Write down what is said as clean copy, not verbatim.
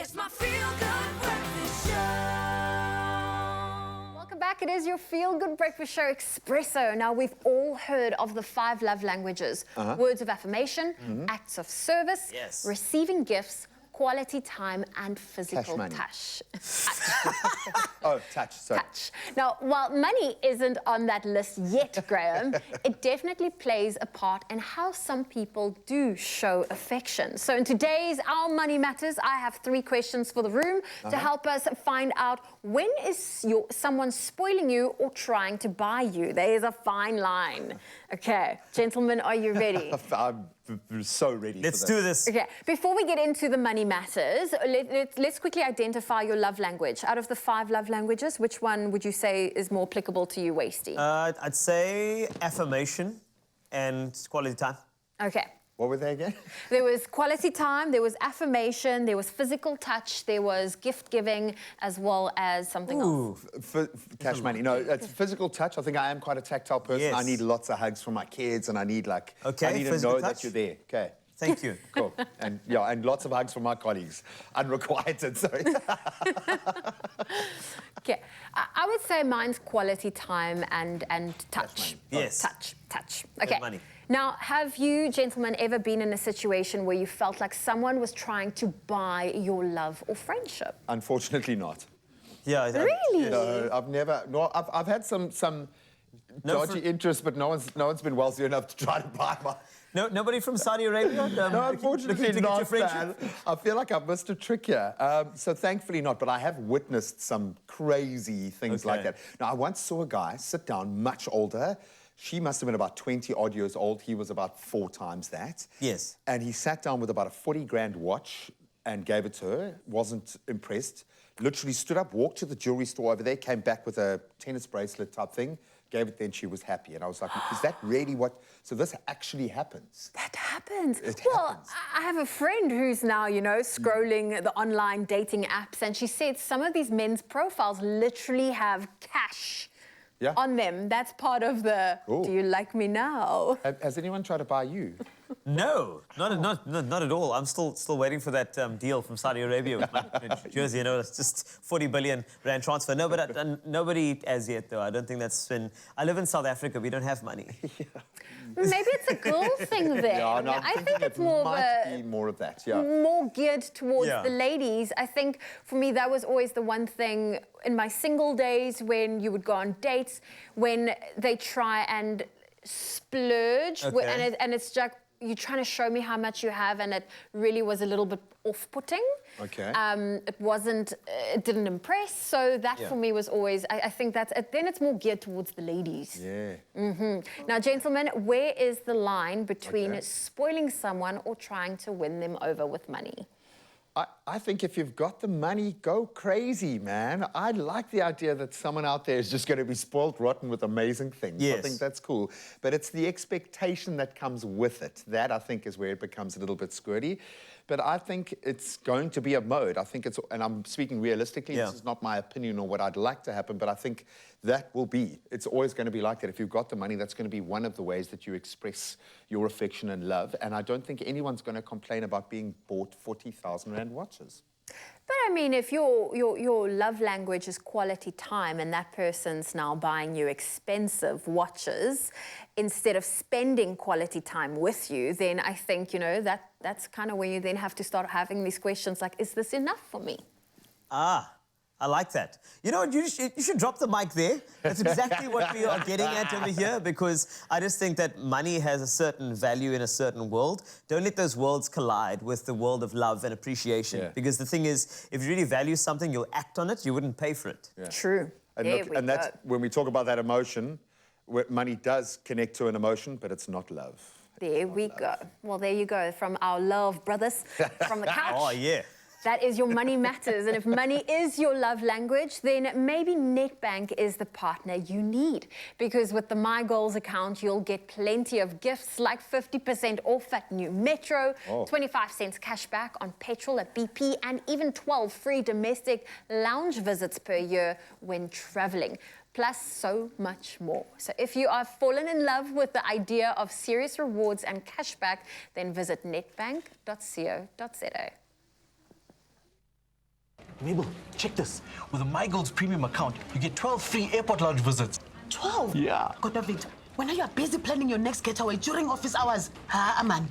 It's my feel-good breakfast show. Welcome back. It is your feel-good breakfast show, Expresso. Now, we've all heard of the 5 love languages. Words of affirmation, acts of service, receiving gifts, quality time, and physical touch. Oh, touch, sorry. Touch. Now, while money isn't on that list yet, Graham, it definitely plays a part in how some people do show affection. So in today's Our Money Matters, I have 3 questions for the room to help us find out when is someone spoiling you or trying to buy you. There is a fine line. Okay, gentlemen, are you ready? I'm so ready. Let's do this. Okay, before we get into the money matters, let's quickly identify your love language. Out of the 5 love languages, which one would you say is more applicable to you, Wasty? I'd say affirmation and quality time. Okay. What were they again? There was quality time, there was affirmation, there was physical touch, there was gift giving, as well as something else. Cash money. No, it's physical touch. I think I am quite a tactile person. Yes. I need lots of hugs from my kids, and I need I need to physical know touch. that you're there. Okay. Thank you. Cool. And yeah, and lots of hugs from my colleagues. Unrequited, sorry. Okay, I would say mine's quality time and touch. Yes. Touch. Okay. Money. Now, have you, gentlemen, ever been in a situation where you felt like someone was trying to buy your love or friendship? Unfortunately not. Yeah. Really? No, I've never. No, I've had some dodgy interest, but no one's been wealthy enough to try to buy my. No, nobody from Saudi Arabia? No, unfortunately looking to not, get your friendship? man. I feel like I've missed a trick here. So thankfully not, but I have witnessed some crazy things like that. Now, I once saw a guy sit down, much older. She must have been about 20-odd years old. He was about 4 times that. Yes. And he sat down with about a 40-grand watch and gave it to her, wasn't impressed, literally stood up, walked to the jewelry store over there, came back with a tennis bracelet type thing, gave it, then she was happy. And I was like, is that really what... So this actually happens. That happens. It well, happens. I have a friend who's now, you know, scrolling the online dating apps, and she said some of these men's profiles literally have cash on them. That's part of the, do you like me now? Has anyone tried to buy you? No, not at all. I'm still waiting for that deal from Saudi Arabia with my jersey. You know, it's just 40 billion rand transfer. No, but nobody as yet, though. I don't think that's been... I live in South Africa. We don't have money. Maybe it's a girl thing there. Yeah, no, I think it's more more of that, more geared towards the ladies. I think for me that was always the one thing in my single days when you would go on dates, when they try and splurge, and it's just you're trying to show me how much you have, and it really was a little bit off-putting. Okay. It didn't impress, so that for me was always, I think that's, then it's more geared towards the ladies. Yeah. Now, gentlemen, where is the line between spoiling someone or trying to win them over with money? I think if you've got the money, go crazy, man. I like the idea that someone out there is just going to be spoiled rotten with amazing things. Yes. I think that's cool. But it's the expectation that comes with it. That, I think, is where it becomes a little bit squirty. But I think it's going to be a mode. I think it's, and I'm speaking realistically, this is not my opinion or what I'd like to happen, but I think that will be. It's always going to be like that. If you've got the money, that's going to be one of the ways that you express your affection and love. And I don't think anyone's going to complain about being bought 40,000 rand watches. But I mean, if your love language is quality time and that person's now buying you expensive watches instead of spending quality time with you, then I think, you know, that's kind of where you then have to start having these questions like, is this enough for me? I like that. You know what, you should drop the mic there. That's exactly what we are getting at over here, because I just think that money has a certain value in a certain world. Don't let those worlds collide with the world of love and appreciation. Because the thing is, if you really value something, you'll act on it, you wouldn't pay for it. True. And that's when we talk about that emotion, money does connect to an emotion, but it's not love. There we go. Well, there you go, from our love brothers from the couch. Oh, yeah. That is your money matters. And if money is your love language, then maybe NEDBANK is the partner you need. Because with the My Goals account, you'll get plenty of gifts like 50% off at New Metro, 25 cents cash back on petrol at BP, and even 12 free domestic lounge visits per year when traveling. Plus so much more. So if you are fallen in love with the idea of serious rewards and cashback, then visit nedbank.co.za. Mabel, check this. With a MyGoals premium account, you get 12 free airport lounge visits. 12? Yeah. God, David, when are you busy planning your next getaway during office hours? Ah, man.